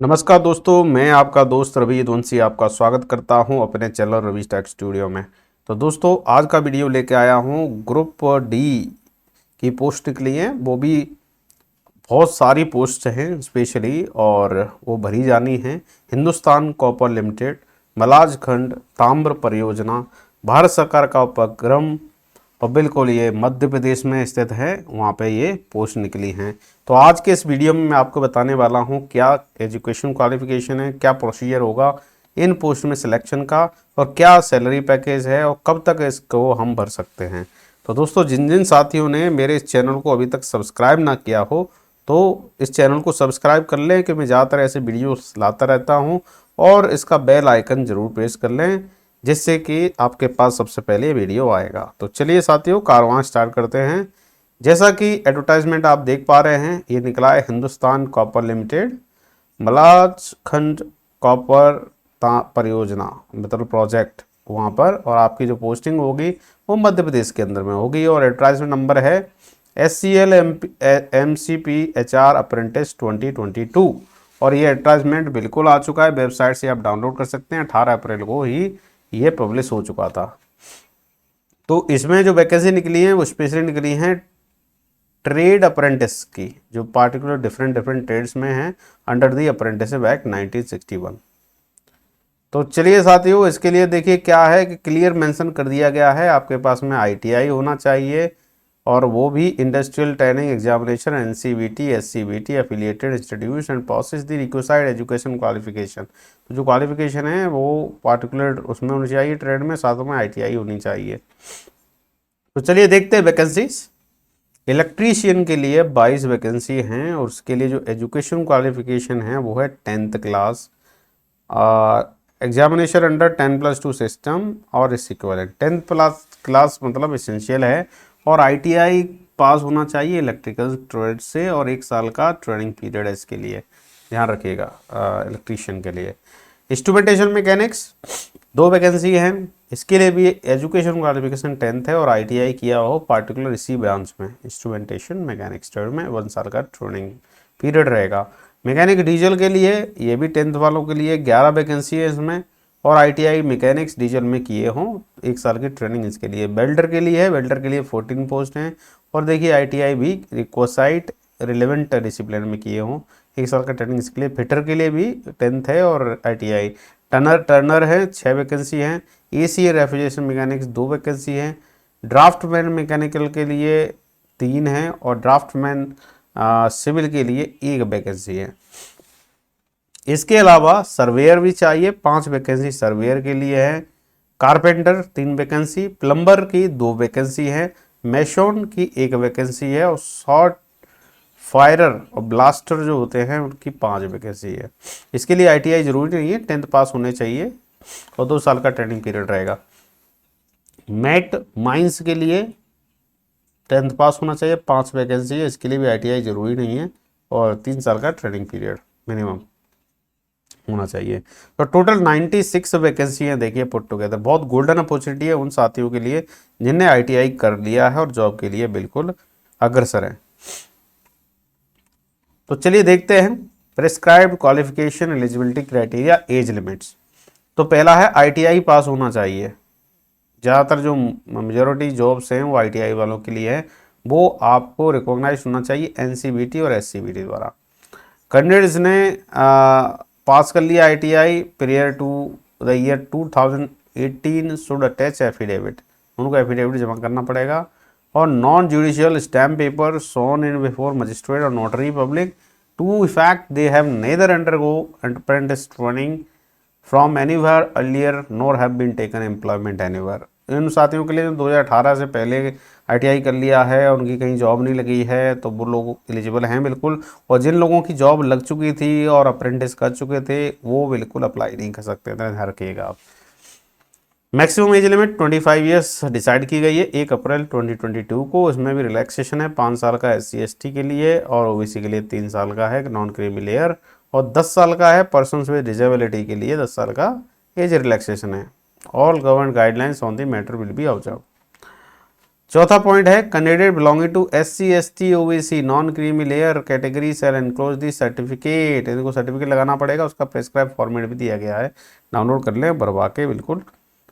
नमस्कार दोस्तों, मैं आपका दोस्त रवि यदुवंशी आपका स्वागत करता हूं अपने चैनल रवि टेक स्टूडियो में। तो दोस्तों, आज का वीडियो लेके आया हूं ग्रुप डी की पोस्ट के लिए। वो भी बहुत सारी पोस्ट हैं स्पेशली, और वो भरी जानी है। हिंदुस्तान कॉपर लिमिटेड, मलाज खंड ताम्र परियोजना, भारत सरकार का उपक्रम, और बिल्कुल ये मध्य प्रदेश में स्थित है, वहाँ पे ये पोस्ट निकली हैं। तो आज के इस वीडियो में मैं आपको बताने वाला हूँ क्या एजुकेशन क्वालिफिकेशन है, क्या प्रोसीजर होगा इन पोस्ट में सिलेक्शन का, और क्या सैलरी पैकेज है, और कब तक इसको हम भर सकते हैं। तो दोस्तों, जिन जिन साथियों ने मेरे इस चैनल को अभी तक सब्सक्राइब ना किया हो तो इस चैनल को सब्सक्राइब कर लें, कि मैं ज़्यादातर ऐसे वीडियो लाता रहता हूँ। और इसका बेल आइकन ज़रूर प्रेस कर लें, जिससे कि आपके पास सबसे पहले ये वीडियो आएगा। तो चलिए साथियों, कारवां स्टार्ट करते हैं। जैसा कि एडवर्टाइजमेंट आप देख पा रहे हैं, ये निकला है हिंदुस्तान कॉपर लिमिटेड, मलाज खंड कॉपर परियोजना, मतलब प्रोजेक्ट वहाँ पर। और आपकी जो पोस्टिंग होगी वो मध्य प्रदेश के अंदर में होगी। और एडवर्टाइजमेंट नंबर है SCL MCP HR अप्रेंटिस 2022। और ये एडवर्टाइजमेंट बिल्कुल आ चुका है, वेबसाइट से आप डाउनलोड कर सकते हैं। 18 अप्रैल को ही ये पब्लिश हो चुका था। तो इसमें जो वैकेंसी निकली है वो स्पेशली निकली है ट्रेड अप्रेंटिस की, जो पार्टिकुलर डिफरेंट डिफरेंट ट्रेड्स में हैं अंडर दी अप्रेंटिसशिप एक्ट 1961। तो चलिए साथियों, इसके लिए देखिए क्या है कि क्लियर मेंशन कर दिया गया है, आपके पास में ITI होना चाहिए, और वो भी industrial training examination NCVT SCVT affiliated institute and process the required education qualification. तो जो क्वालिफिकेशन है वो पार्टिकुलर उसमें होनी चाहिए, ट्रेड में, साथ में ITI होनी चाहिए। तो चलिए देखते हैं वैकेंसीज। इलेक्ट्रीशियन के लिए 22 वैकेंसी हैं, और उसके लिए जो एजुकेशन क्वालिफिकेशन है वो है 10th class. Examination under 10+2 system और इस इक्विवेलेंट। 10th प्लस क्लास मतलब इसेंशियल है, और ITI पास होना चाहिए इलेक्ट्रिकल ट्रेड से, और 1 साल का ट्रेनिंग पीरियड है इसके लिए, ध्यान रखिएगा। इलेक्ट्रीशियन के लिए इंस्ट्रूमेंटेशन मैकेनिक्स 2 वैकेंसी हैं, इसके लिए भी एजुकेशन क्वालिफिकेशन 10th है, और ITI किया हो पार्टिकुलर इसी ब्रांच में, इंस्ट्रूमेंटेशन मैकेनिक्स ट्रेड में 1 साल का ट्रेनिंग पीरियड रहेगा। मैकेनिक डीजल के लिए ये भी 10th वालों के लिए 11 वैकेंसी है इसमें, और ITI मैकेनिक्स डीजल में किए हों 1 साल की ट्रेनिंग इसके लिए। वेल्डर के लिए है, वेल्डर के लिए 14 पोस्ट हैं, और देखिए ITI भी रिक्वेसाइट रिलेवेंट डिसिप्लिन में किए हों 1 साल का ट्रेनिंग इसके लिए। फिटर के लिए भी 10th है, और ITI। टर्नर है 6 वैकेंसी हैं। AC रेफ्रिजरेशन मैकेनिक्स 2 वैकेंसी हैं। ड्राफ्टमैन मैकेनिकल के लिए 3 हैं, और ड्राफ्टमैन सिविल के लिए 1 वैकेंसी है। इसके अलावा सर्वेयर भी चाहिए, 5 वैकेंसी सर्वेयर के लिए है। कारपेंटर 3 वैकेंसी, प्लम्बर की 2 वैकेंसी है, मेसोन की 1 वैकेंसी है, और शॉर्ट फायरर और ब्लास्टर जो होते हैं उनकी 5 वैकेंसी है। इसके लिए ITI जरूरी नहीं है, 10th पास होने चाहिए, और 2 साल का ट्रेनिंग पीरियड रहेगा। मैट माइंस के लिए 10th पास होना चाहिए, 5 वैकेंसी है, इसके लिए भी ITI जरूरी नहीं है, और 3 साल का ट्रेनिंग पीरियड मिनिमम होना चाहिए। तो टोटल 96 वैकेंसी हैं, देखिए पुट टुगेदर। बहुत गोल्डन अपॉर्चुनिटी है उन साथियों के लिए जिनने ITI कर लिया है और जॉब के लिए बिल्कुल अग्रसर है। तो चलिए देखते हैं prescribed qualification eligibility criteria as limits. तो पहला है ITI पास होना चाहिए। ज़्यादातर जो मेजोरिटी जॉब्स हैं वो ITI वालों के लिए है, वो आपको रिकॉग्नाइज होना चाहिए NCVT और SCVT द्वारा। कैंडिडेट्स ने पास कर लिया ITI prior to the year 2018 should attach affidavit, उनको एफिडेविट जमा करना पड़ेगा। और non judicial stamp paper sworn in before magistrate और notary public to effect they have neither undergo apprentice training from anywhere earlier nor have been taken employment anywhere. इन साथियों के लिए जो 2018 से पहले ITI कर लिया है, उनकी कहीं जॉब नहीं लगी है, तो वो लोग एलिजिबल हैं बिल्कुल। और जिन लोगों की जॉब लग चुकी थी और अप्रेंटिस कर चुके थे वो बिल्कुल अप्लाई नहीं कर सकते थे, ध्यान रखिएगा आप। Maximum age limit 25 years decide की गई है 1 अप्रैल 2022 को। इसमें भी रिलैक्सेशन है, 5 साल का SC ST के लिए, और OBC के लिए 3 साल का है नॉन क्रीमी लेयर, और 10 साल का है पर्सन्स विद डिजेबिलिटी के लिए 10 साल का एज रिलैक्सेशन है। All government guidelines on the matter will be observe. चौथा पॉइंट है candidate belonging to SC ST OBC non creamy layer category shall enclose the certificate, इनको सर्टिफिकेट लगाना पड़ेगा, उसका प्रेस्क्राइब फॉर्मेट भी दिया गया है, डाउनलोड कर लें, भरवा के बिल्कुल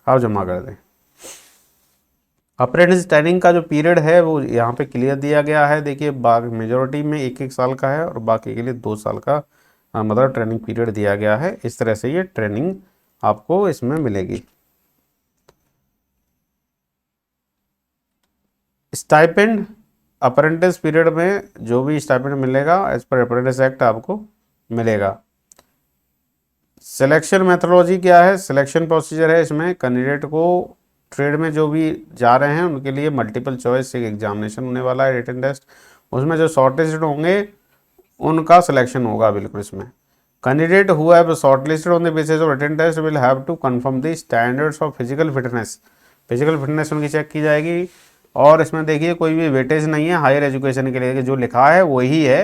आप जमा कर दें। अप्रेंटिस ट्रेनिंग का जो पीरियड है वो यहाँ पे क्लियर दिया गया है। देखिए मेजोरिटी में 1-1 साल का है और बाकी के लिए 2 साल का मतलब ट्रेनिंग पीरियड दिया गया है। इस तरह से ये ट्रेनिंग आपको इसमें मिलेगी। स्टाइपेंड अप्रेंटिस पीरियड में जो भी स्टाइपेंड मिलेगा एज पर अप्रेंटिस एक्ट आपको मिलेगा। सिलेक्शन मेथोडोलॉजी क्या है, सिलेक्शन प्रोसीजर है इसमें कैंडिडेट को ट्रेड में जो भी जा रहे हैं उनके लिए मल्टीपल चॉइस एक एग्जामिनेशन होने वाला है, रिटन टेस्ट, उसमें जो शॉर्टलिस्टेड होंगे उनका सिलेक्शन होगा बिल्कुल इसमें। Candidate who have shortlisted on the basis of written test will have to confirm the standards of physical fitness, physical fitness उनकी चेक की जाएगी। और इसमें देखिए कोई भी वेटेज नहीं है, हायर एजुकेशन के लिए जो लिखा है वही है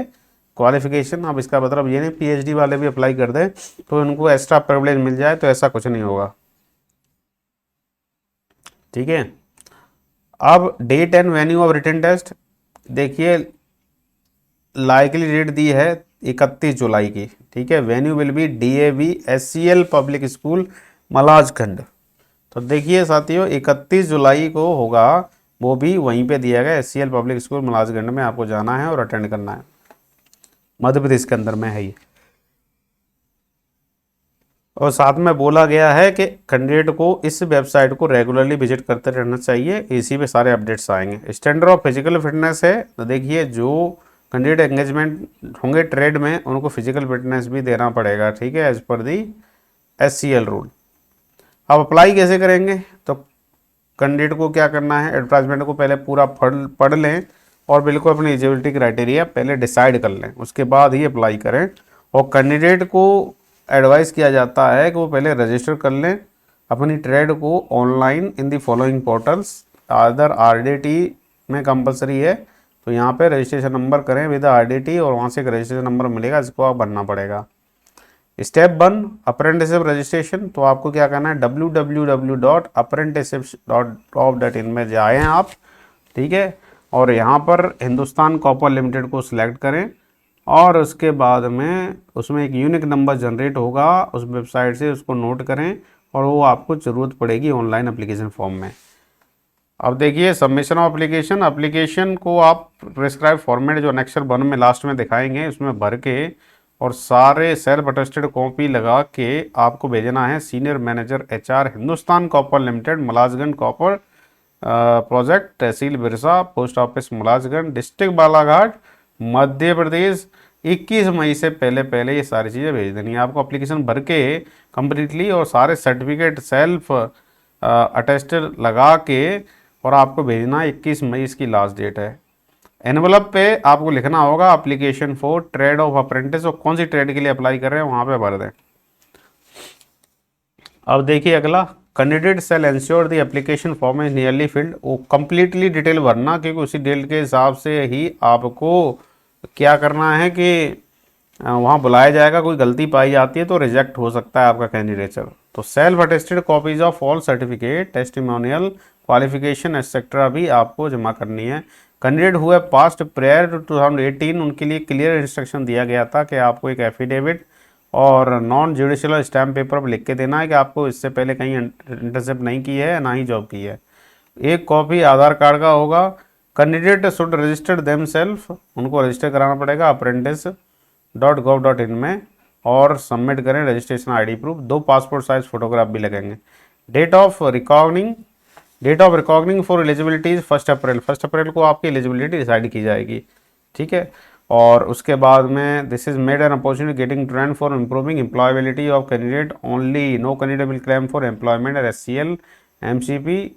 क्वालिफिकेशन। अब इसका मतलब ये नहीं PhD वाले भी अप्लाई कर दें तो उनको एक्स्ट्रा प्रिविलेज मिल जाए, तो ऐसा कुछ नहीं होगा, ठीक है। अब date and venue of written test, देखिए लाइकली डेट दी है 31 जुलाई की, ठीक है। Venue will be DAV SCL public school Malajkhand. तो देखिए साथियों 31 जुलाई को होगा, वो भी वहीं पे दिया गया SCL पब्लिक स्कूल मलाजखंड में आपको जाना है और अटेंड करना है, मध्य प्रदेश के अंदर में है ये। और साथ में बोला गया है कि कैंडिडेट को इस वेबसाइट को रेगुलरली विजिट करते रहना चाहिए, इसी पे सारे अपडेट्स आएंगे। स्टैंडर्ड ऑफ फिजिकल फिटनेस है, तो देखिए जो कैंडिडेट एंगेजमेंट होंगे ट्रेड में उनको फिजिकल फिटनेस भी देना पड़ेगा, ठीक है, एज पर दी SCL रूल। अब अप्लाई कैसे करेंगे, तो कैंडिडेट को क्या करना है, एडवर्टाइजमेंट को पहले पूरा पढ़ लें और बिल्कुल अपनी एलिजिबिलिटी क्राइटेरिया पहले डिसाइड कर लें, उसके बाद ही अप्लाई करें। और कैंडिडेट को एडवाइस किया जाता है कि वो पहले रजिस्टर कर लें अपनी ट्रेड को online in the following portals, आदर RDT में कंपलसरी है, तो यहाँ पे रजिस्ट्रेशन नंबर करें विद RDT और वहाँ से एक रजिस्ट्रेशन नंबर मिलेगा जिसको आप भरना पड़ेगा। स्टेप 1 अप्रेंटिसशिप रजिस्ट्रेशन, तो आपको क्या करना है www.apprenticeship.gov.in में जाएँ आप, ठीक है, और यहाँ पर हिंदुस्तान कॉपर लिमिटेड को सिलेक्ट करें और उसके बाद में उसमें एक यूनिक नंबर जनरेट होगा उस वेबसाइट से, उसको नोट करें और वो आपको ज़रूरत पड़ेगी ऑनलाइन एप्लीकेशन फॉर्म में। अब देखिए सबमिशन ऑफ एप्लीकेशन, एप्लीकेशन को आप प्रिस्क्राइब फॉर्मेट जो नेक्स्ट 1 में लास्ट में दिखाएंगे उसमें भर के और सारे सेल्फ अटेस्टेड कॉपी लगा के आपको भेजना है senior manager HR Hindustan Copper Limited Malajkhand copper project, tehsil Birsa, post office Malajkhand, district Balaghat, Madhya Pradesh. 21 मई से पहले ये सारी चीज़ें भेज देनी है आपको, एप्लीकेशन भर के कम्प्लीटली और सारे सर्टिफिकेट सेल्फ अटेस्टेड लगा के और आपको भेजना 21 मई इसकी लास्ट डेट है। एनवलप पे आपको लिखना होगा application for trade off apprentice, और कौन सी ट्रेड के लिए अप्लाई कर रहे हैं वहाँ पे भर दें। अब देखिए अगला, candidate shall ensure the application form is nearly filled, वो कम्प्लीटली डिटेल भरना, क्योंकि उसी डिटेल के हिसाब से ही आपको क्या करना है कि वहाँ बुलाया जाएगा। कोई गलती पाई जाती है तो रिजेक्ट हो सकता है आपका कैंडिडेचर। तो self attested copies of all certificate, testimonial, qualification etcetera भी आपको जमा करनी है। कैंडिडेट हुए पास्ट प्रेयर टू 2018 उनके लिए क्लियर इंस्ट्रक्शन दिया गया था कि आपको एक एफिडेविट और नॉन जुडिशियल स्टैम्प पेपर पर लिख के देना है कि आपको इससे पहले कहीं इंटर्नशिप नहीं की है ना ही जॉब की है। एक कॉपी आधार कार्ड का होगा। Candidate should registered them self, उनको रजिस्टर कराना पड़ेगा apprentice.gov.in में और सबमिट करें registration ID proof. 2 passport size photograph भी लगेंगे। Date of reckoning for eligibilities 1 अप्रैल को आपकी एलिजिबिलिटी डिसाइड की जाएगी, ठीक है। और उसके बाद में this is made an opportunity getting trained for improving employability of candidate only, no candidate will claim for employment at SCL MCP।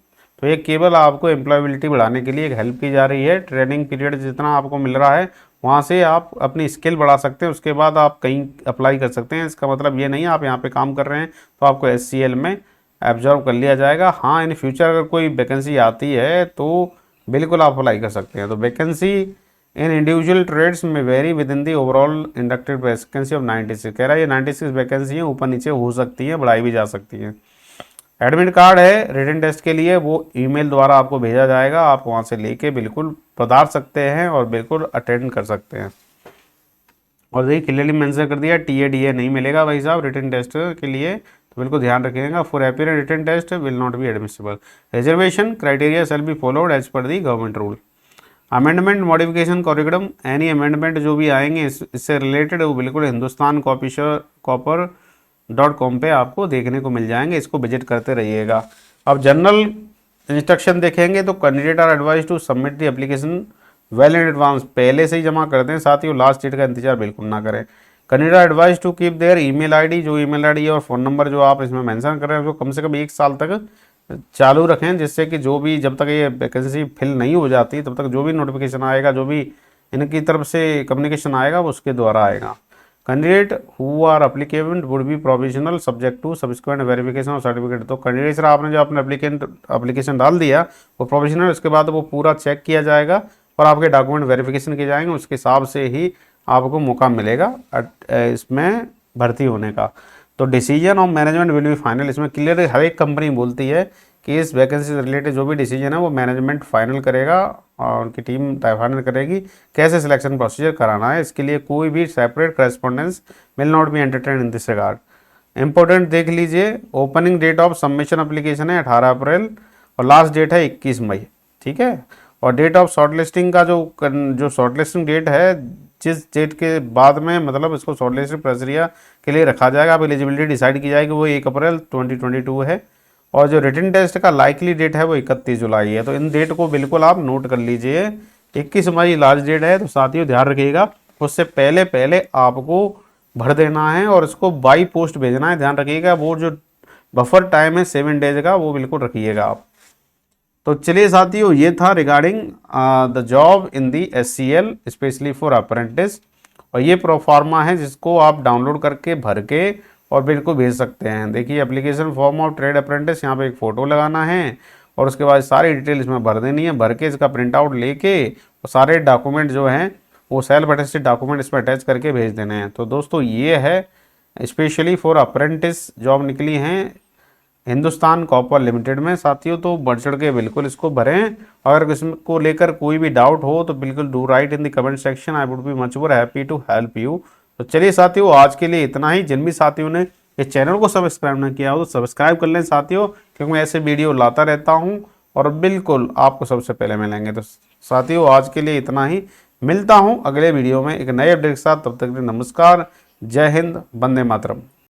तो ये केवल आपको एम्प्लॉयबिलिटी बढ़ाने के लिए एक हेल्प की जा रही है। ट्रेनिंग पीरियड जितना आपको मिल रहा है वहाँ से आप अपनी स्किल बढ़ा सकते हैं, उसके बाद आप कहीं अप्लाई कर सकते हैं। इसका मतलब ये नहीं आप यहाँ पे काम कर रहे हैं तो आपको SCL में एब्जॉर्व कर लिया जाएगा। हाँ, इन फ्यूचर अगर कोई वैकेंसी आती है तो बिल्कुल आप अप्लाई कर सकते हैं। तो वैकेंसी इन इंडिविजुअल ट्रेड्स में very with in the overall inducted vacancy of 96, कह रहा है ये 96 वैकेंसी है, ऊपर नीचे हो सकती है, बढ़ाई भी जा सकती है। एडमिट कार्ड है रिटन टेस्ट के लिए, वो ईमेल द्वारा आपको भेजा जाएगा, आप वहाँ से लेके बिल्कुल पधार सकते हैं और बिल्कुल अटेंड कर सकते हैं। और देखिए क्लियरली मेंशन कर दिया TA DA नहीं मिलेगा भाई साहब रिटन टेस्ट के लिए, तो बिल्कुल ध्यान रखिएगा। For appearance written test will not be admissible. Reservation criteria shall be followed as per the government rule. Amendment modification curriculum, any amendment जो भी आएंगे इससे रिलेटेड वो बिल्कुल हिंदुस्तान copper.com पे आपको देखने को मिल जाएंगे, इसको विजिट करते रहिएगा। अब जनरल इंस्ट्रक्शन देखेंगे तो candidate are advise to submit the application well in advance, पहले से ही जमा कर दें, साथ ही लास्ट डेट का इंतजार बिल्कुल ना करें। Candidate are advise to keep their email ID, जो ईमेल आईडी और फ़ोन नंबर जो आप इसमें मेंशन कर रहे हैं उसको कम से कम 1 साल तक चालू रखें, जिससे कि जो भी जब तक ये वैकेंसी फिल नहीं हो जाती तब तक जो भी नोटिफिकेशन आएगा, जो भी इनकी तरफ से कम्युनिकेशन आएगा वो उसके द्वारा आएगा। Candidate who are applicable would be provisional subject to subsequent verification और सर्टिफिकेट। तो कैंडिडेट सर आपने जो अपने एप्लीकेशन डाल दिया वो प्रोविजनल, उसके बाद वो पूरा चेक किया जाएगा और आपके डॉक्यूमेंट वेरिफिकेशन किए जाएंगे, उसके हिसाब से ही आपको मौका मिलेगा इसमें भर्ती होने का। तो decision of management will be final, इसमें क्लियर हर एक कंपनी बोलती है कि इस वैकेंसी से रिलेटेड जो भी डिसीजन है वो मैनेजमेंट फाइनल करेगा और उनकी टीम फाइनल करेगी कैसे सिलेक्शन प्रोसीजर कराना है। इसके लिए कोई भी separate correspondence will not be entertain in this regard. Important देख लीजिए, opening date of submission application है 18 अप्रैल और लास्ट डेट है 21 मई, ठीक है। और डेट ऑफ शॉर्टलिस्टिंग का जो शॉर्टलिस्टिंग डेट है, जिस डेट के बाद में मतलब इसको शॉर्टलिस्टिंग प्रक्रिया के लिए रखा जाएगा, अब एलिजिबिलिटी डिसाइड की जाएगी, वो 1 अप्रैल 2022 है। और जो रिटन टेस्ट का लाइकली डेट है वो 31 जुलाई है। तो इन डेट को बिल्कुल आप नोट कर लीजिए। 21 मई लास्ट डेट है, तो साथियों ध्यान रखिएगा उससे पहले पहले आपको भर देना है और इसको बाई पोस्ट भेजना है। ध्यान रखिएगा वो जो बफर टाइम है 7 डेज का वो बिल्कुल रखिएगा आप। तो चलिए साथियों, ये था regarding the job in the SCL specially for apprentice. और ये प्रोफार्मा है जिसको आप डाउनलोड करके भर के और बिल्कुल भेज सकते हैं। देखिए application form of trade apprentice, यहाँ पे एक फ़ोटो लगाना है और उसके बाद सारी डिटेल इसमें भर देनी है। भर के इसका प्रिंट आउट लेके और सारे डॉक्यूमेंट जो हैं वो सेल्फ अटेस्टेड डॉक्यूमेंट इसमें अटैच करके भेज देने हैं। तो दोस्तों ये है स्पेशली फॉर अप्रेंटिस जॉब निकली हैं हिंदुस्तान कॉपर लिमिटेड में। साथियों तो बढ़ चढ़ के बिल्कुल इसको भरें। अगर इसको लेकर कोई भी डाउट हो तो बिल्कुल do write in the comment section, I would be much more happy to help you. तो चलिए साथियों, आज के लिए इतना ही। जिन भी साथियों ने इस चैनल को सब्सक्राइब ना किया हो तो सब्सक्राइब कर लें साथियों, क्योंकि मैं ऐसे वीडियो लाता रहता हूँ और बिल्कुल आपको सबसे पहले मिलेंगे। तो साथियों आज के लिए इतना ही, मिलता हूँ अगले वीडियो में एक नए अपडेट के साथ। तब तक के लिए नमस्कार, जय हिंद, वंदे मातरम।